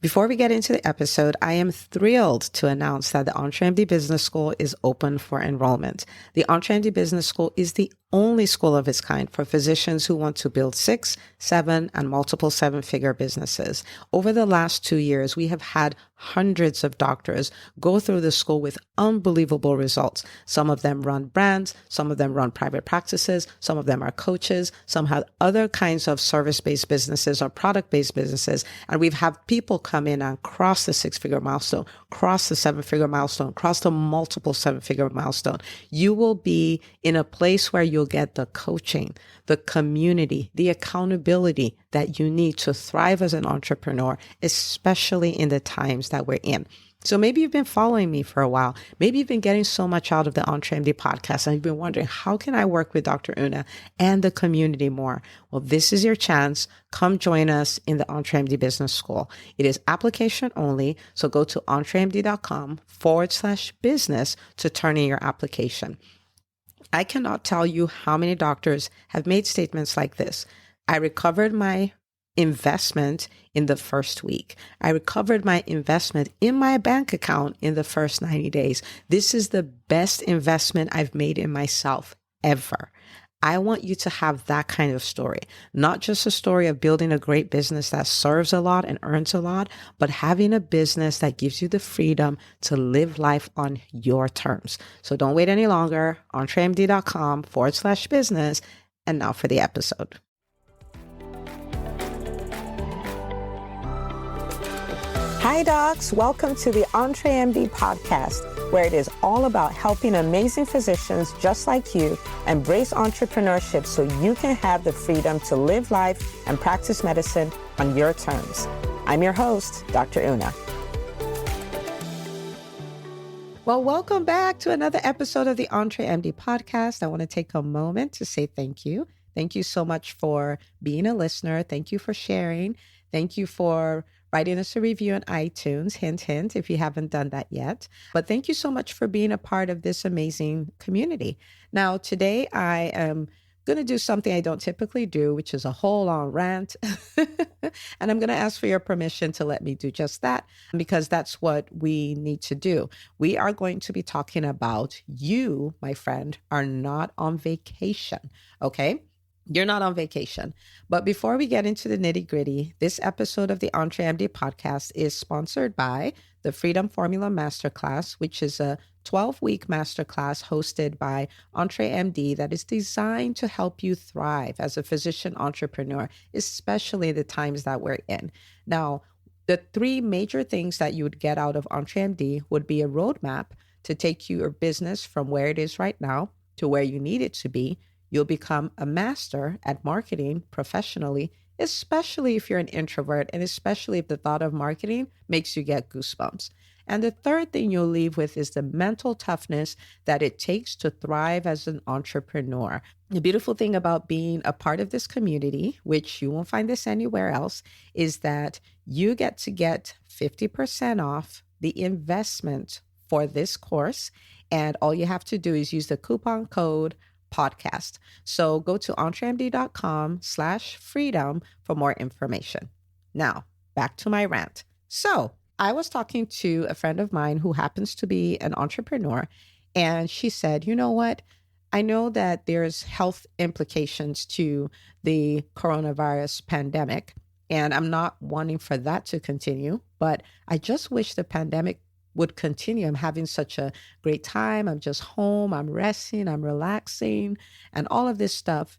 Before we get into the episode, I am thrilled to announce that the EntreMD Business School is open for enrollment. The EntreMD Business School is the only school of its kind for physicians who want to build 6, 7, and multiple 7-figure businesses. Over the last 2 years, we have had hundreds of doctors go through the school with unbelievable results. Some of them run brands, some of them run private practices, some of them are coaches, some have other kinds of service-based businesses or product-based businesses. And we've had people come in and cross the 6-figure milestone, cross the 7-figure milestone, cross the multiple 7-figure milestone. You will be in a place where you'll get the coaching, the community, the accountability that you need to thrive as an entrepreneur, especially in the times that we're in. So maybe you've been following me for a while. Maybe you've been getting so much out of the EntreMD podcast and you've been wondering, how can I work with Dr. Una and the community more? Well, this is your chance. Come join us in the EntreMD Business School. It is application only. So go to entremd.com/business to turn in your application. I cannot tell you how many doctors have made statements like this. I recovered my investment in the first week. I recovered my investment in my bank account in the first 90 days. This is the best investment I've made in myself ever. I want you to have that kind of story, not just a story of building a great business that serves a lot and earns a lot, but having a business that gives you the freedom to live life on your terms. So don't wait any longer. entremd.com/business. And now for the episode. Hi, docs. Welcome to the EntreMD Podcast, where it is all about helping amazing physicians just like you embrace entrepreneurship so you can have the freedom to live life and practice medicine on your terms. I'm your host, Dr. Una. Well, welcome back to another episode of the EntreMD Podcast. I want to take a moment to say thank you. Thank you so much for being a listener. Thank you for sharing. Thank you for writing us a review on iTunes, hint, hint, if you haven't done that yet. But thank you so much for being a part of this amazing community. Now, today I am going to do something I don't typically do, which is a whole long rant. And I'm going to ask for your permission to let me do just that, because that's what we need to do. We are going to be talking about you, my friend, are not on vacation, okay? You're not on vacation. But before we get into the nitty gritty, this episode of the EntreMD Podcast is sponsored by the Freedom Formula Masterclass, which is a 12-week masterclass hosted by EntreMD that is designed to help you thrive as a physician entrepreneur, especially the times that we're in. Now, the 3 major things that you would get out of EntreMD would be a roadmap to take your business from where it is right now to where you need it to be. You'll become a master at marketing professionally, especially if you're an introvert and especially if the thought of marketing makes you get goosebumps. And the third thing you'll leave with is the mental toughness that it takes to thrive as an entrepreneur. The beautiful thing about being a part of this community, which you won't find this anywhere else, is that you get to get 50% off the investment for this course. And all you have to do is use the coupon code podcast. So go to entremd.com/freedom for more information. Now, back to my rant. So I was talking to a friend of mine who happens to be an entrepreneur, and she said, you know what? I know that there's health implications to the coronavirus pandemic, and I'm not wanting for that to continue, but I just wish the pandemic would continue. I'm having such a great time. I'm just home. I'm resting. I'm relaxing and all of this stuff.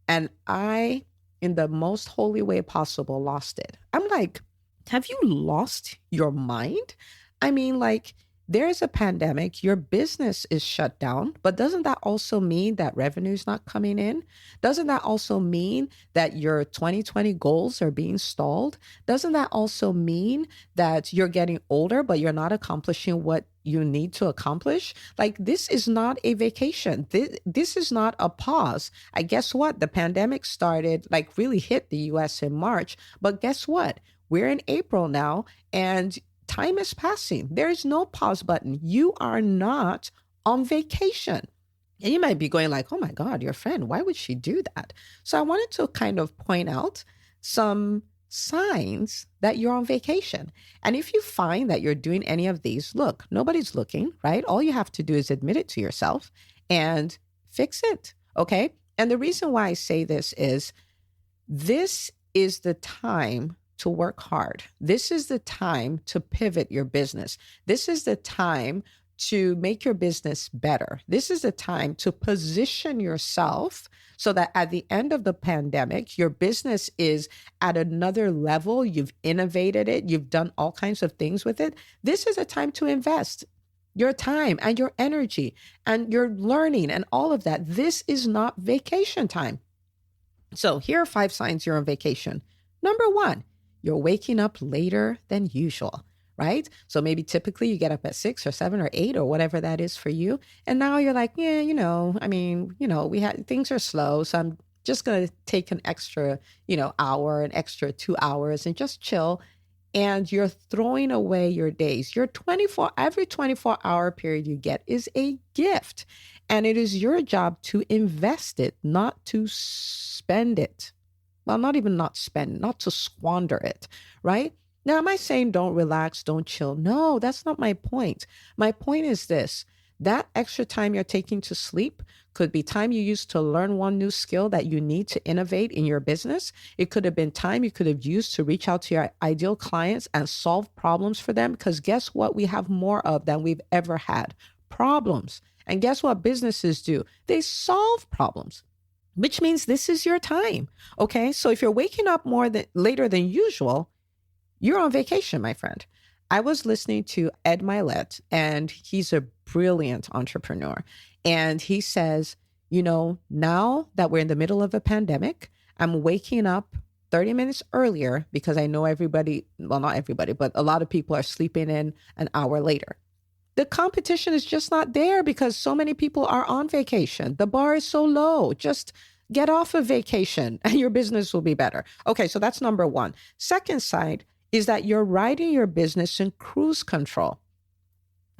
And I, in the most holy way possible, lost it. I'm like, have you lost your mind? I mean, like, there's a pandemic, your business is shut down, but doesn't that also mean that revenue is not coming in? Doesn't that also mean that your 2020 goals are being stalled? Doesn't that also mean that you're getting older, but you're not accomplishing what you need to accomplish? Like, this is not a vacation. This is not a pause. I guess what? The pandemic started, like really hit the US in March, but guess what? We're in April now, and time is passing. There is no pause button. You are not on vacation. And you might be going like, oh my God, your friend, why would she do that? So I wanted to kind of point out some signs that you're on vacation. And if you find that you're doing any of these, look, nobody's looking, right? All you have to do is admit it to yourself and fix it, okay? And the reason why I say this is the time to work hard. This is the time to pivot your business. This is the time to make your business better. This is the time to position yourself so that at the end of the pandemic, your business is at another level. You've innovated it. You've done all kinds of things with it. This is a time to invest your time and your energy and your learning and all of that. This is not vacation time. So here are 5 signs you're on vacation. Number 1, you're waking up later than usual, right? So maybe typically you get up at 6 or 7 or 8 or whatever that is for you. And now you're like, yeah, things are slow. So I'm just going to take an extra, hour, an extra 2 hours and just chill. And you're throwing away your days. Every 24-hour period you get is a gift. And it is your job to invest it, not to spend it. Well, not to squander it, right? Now, am I saying don't relax, don't chill? No, that's not my point. My point is this. That extra time you're taking to sleep could be time you used to learn one new skill that you need to innovate in your business. It could have been time you could have used to reach out to your ideal clients and solve problems for them. Because guess what we have more of than we've ever had? Problems. And guess what businesses do? They solve problems, which means this is your time. Okay. So if you're waking up later than usual, you're on vacation, my friend. I was listening to Ed Milet, and he's a brilliant entrepreneur. And he says, now that we're in the middle of a pandemic, I'm waking up 30 minutes earlier because I know not everybody, but a lot of people are sleeping in an hour later. The competition is just not there because so many people are on vacation. The bar is so low. Just get off of vacation and your business will be better. Okay, so that's number 1. Second side is that you're riding your business in cruise control.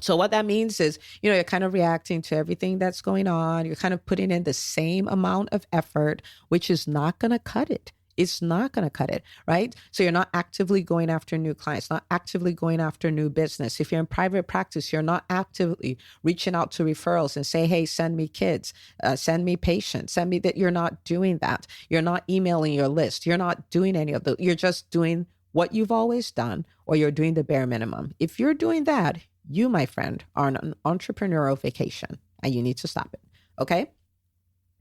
So what that means is, you're kind of reacting to everything that's going on. You're kind of putting in the same amount of effort, which is not going to cut it. It's not going to cut it, right? So you're not actively going after new clients, not actively going after new business. If you're in private practice, you're not actively reaching out to referrals and say, hey, send me kids, send me patients, send me that. You're not doing that. You're not emailing your list. You're not doing any of those. You're just doing what you've always done, or you're doing the bare minimum. If you're doing that, you, my friend, are on an entrepreneurial vacation and you need to stop it. Okay.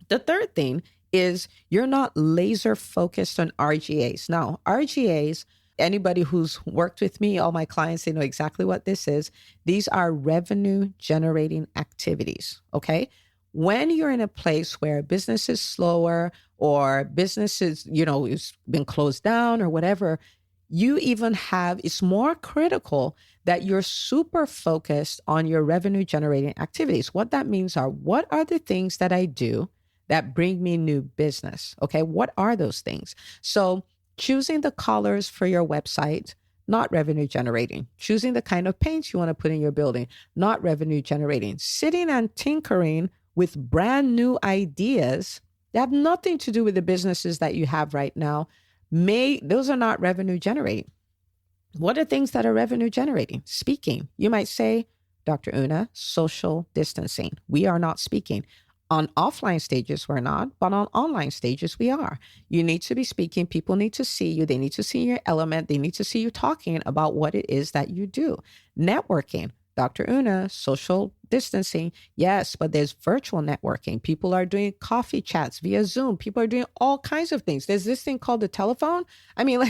The third thing is you're not laser focused on RGAs. Now, RGAs, anybody who's worked with me, all my clients, they know exactly what this is. These are revenue generating activities. Okay. When you're in a place where business is slower or business is, it's been closed down or whatever, it's more critical that you're super focused on your revenue generating activities. What that means are, what are the things that I do that bring me new business? Okay. What are those things? So choosing the colors for your website, not revenue generating. Choosing the kind of paints you want to put in your building, not revenue generating. Sitting and tinkering with brand new ideas that have nothing to do with the businesses that you have right now. Those are not revenue generating. What are things that are revenue generating? Speaking. You might say, Dr. Una, social distancing. We are not speaking. On offline stages, we're not, but on online stages, we are. You need to be speaking. People need to see you. They need to see your element. They need to see you talking about what it is that you do. Networking. Dr. Una, social distancing. Yes, but there's virtual networking. People are doing coffee chats via Zoom. People are doing all kinds of things. There's this thing called the telephone. I mean,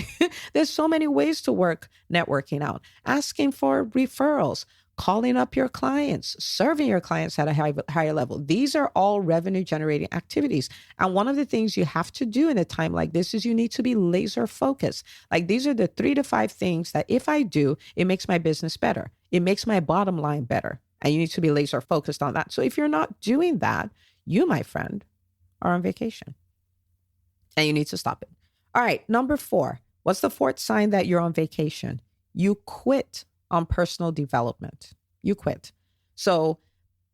there's so many ways to work networking out. Asking for referrals, calling up your clients, serving your clients at a higher level. These are all revenue generating activities. And one of the things you have to do in a time like this is you need to be laser focused. Like, these are the 3 to 5 things that if I do, it makes my business better. It makes my bottom line better. And you need to be laser focused on that. So if you're not doing that, you, my friend, are on vacation and you need to stop it. All right. Number 4, what's the 4th sign that you're on vacation? You quit on personal development. You quit. So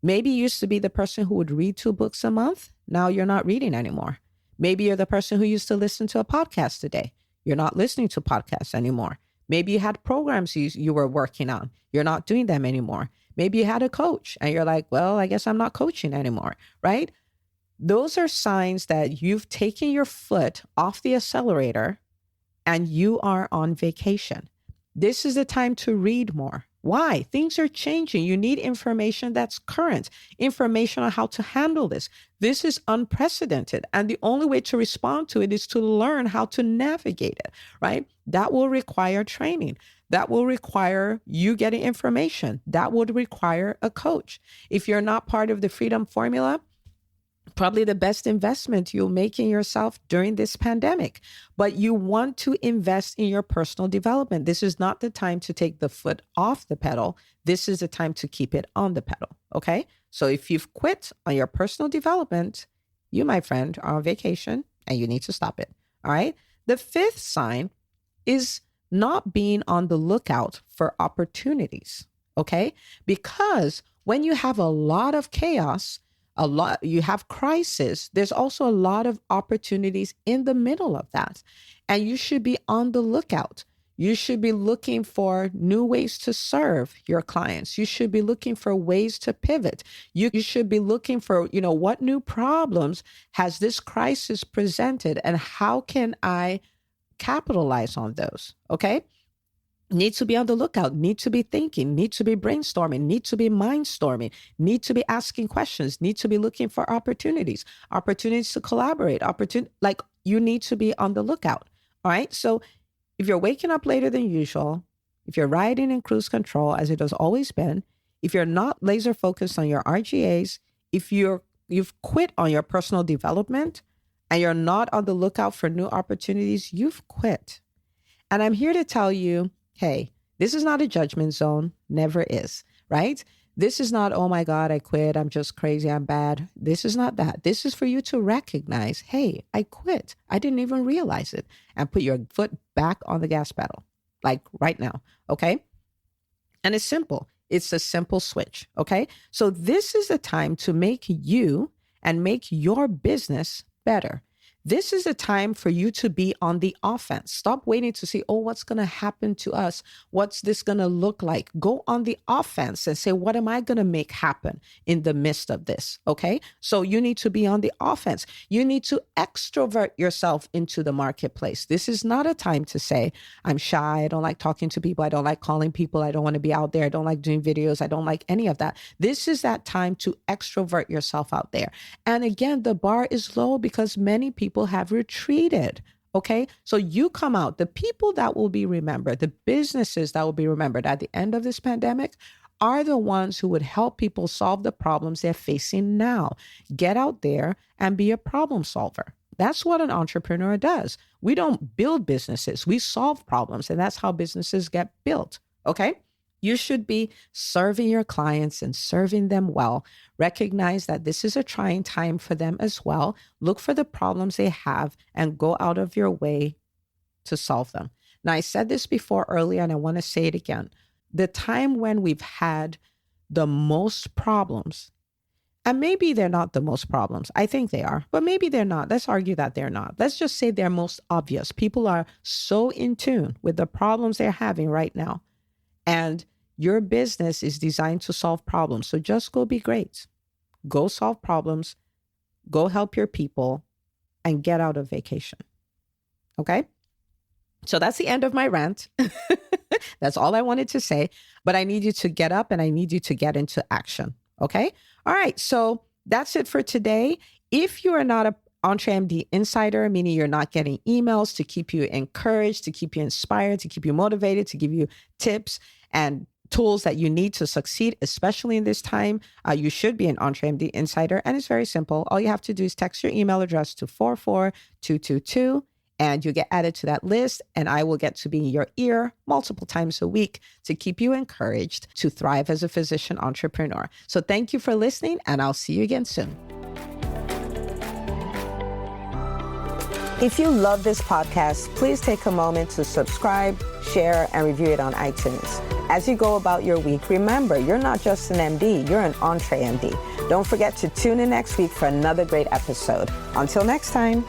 maybe you used to be the person who would read 2 books a month. Now you're not reading anymore. Maybe you're the person who used to listen to a podcast a day. You're not listening to podcasts anymore. Maybe you had programs you were working on. You're not doing them anymore. Maybe you had a coach and you're like, well, I guess I'm not coaching anymore, right? Those are signs that you've taken your foot off the accelerator and you are on vacation. This is the time to read more. Why? Things are changing. You need information that's current, information on how to handle this. This is unprecedented. And the only way to respond to it is to learn how to navigate it, right? That will require training. That will require you getting information. That would require a coach. If you're not part of the Freedom Formula, probably the best investment you'll make in yourself during this pandemic. But you want to invest in your personal development. This is not the time to take the foot off the pedal. This is the time to keep it on the pedal, okay? So if you've quit on your personal development, you, my friend, are on vacation and you need to stop it, all right? The fifth sign is not being on the lookout for opportunities, okay? Because when you have a lot of chaos, you have crisis, there's also a lot of opportunities in the middle of that. And you should be on the lookout. You should be looking for new ways to serve your clients. You should be looking for ways to pivot. You should be looking for, what new problems has this crisis presented and how can I capitalize on those? Okay. Need to be on the lookout, need to be thinking, need to be brainstorming, need to be mindstorming, need to be asking questions, need to be looking for opportunities to collaborate, you need to be on the lookout. All right. So if you're waking up later than usual, if you're riding in cruise control, as it has always been, if you're not laser focused on your RGAs, if you've quit on your personal development and you're not on the lookout for new opportunities, you've quit. And I'm here to tell you, hey, this is not a judgment zone, never is, right? This is not, oh my God, I quit, I'm just crazy, I'm bad. This is not that. This is for you to recognize, hey, I quit. I didn't even realize it. And put your foot back on the gas pedal, like right now, okay? And it's simple. It's a simple switch, okay? So this is the time to make you and make your business better. This is a time for you to be on the offense. Stop waiting to see, what's going to happen to us? What's this going to look like? Go on the offense and say, what am I going to make happen in the midst of this? Okay. So you need to be on the offense. You need to extrovert yourself into the marketplace. This is not a time to say, I'm shy. I don't like talking to people. I don't like calling people. I don't want to be out there. I don't like doing videos. I don't like any of that. This is that time to extrovert yourself out there. And again, the bar is low because many people have retreated. Okay. So you come out, the people that will be remembered, the businesses that will be remembered at the end of this pandemic are the ones who would help people solve the problems they're facing now. Get out there and be a problem solver. That's what an entrepreneur does. We don't build businesses. We solve problems, and that's how businesses get built. Okay. You should be serving your clients and serving them well. Recognize that this is a trying time for them as well. Look for the problems they have and go out of your way to solve them. Now, I said this before earlier, and I want to say it again. The time when we've had the most problems, and maybe they're not the most problems. I think they are, but maybe they're not. Let's argue that they're not. Let's just say they're most obvious. People are so in tune with the problems they're having right now. And your business is designed to solve problems. So just go be great. Go solve problems. Go help your people and get out of vacation. Okay? So that's the end of my rant. That's all I wanted to say. But I need you to get up and I need you to get into action. Okay? All right. So that's it for today. If you are not a EntreMD insider, meaning you're not getting emails to keep you encouraged, to keep you inspired, to keep you motivated, to give you tips and tools that you need to succeed, especially in this time, you should be an EntreMD insider. And it's very simple. All you have to do is text your email address to 44222 and you get added to that list. And I will get to be in your ear multiple times a week to keep you encouraged to thrive as a physician entrepreneur. So thank you for listening, and I'll see you again soon. If you love this podcast, please take a moment to subscribe, share, and review it on iTunes. As you go about your week, remember, you're not just an MD, you're an EntreMD. Don't forget to tune in next week for another great episode. Until next time.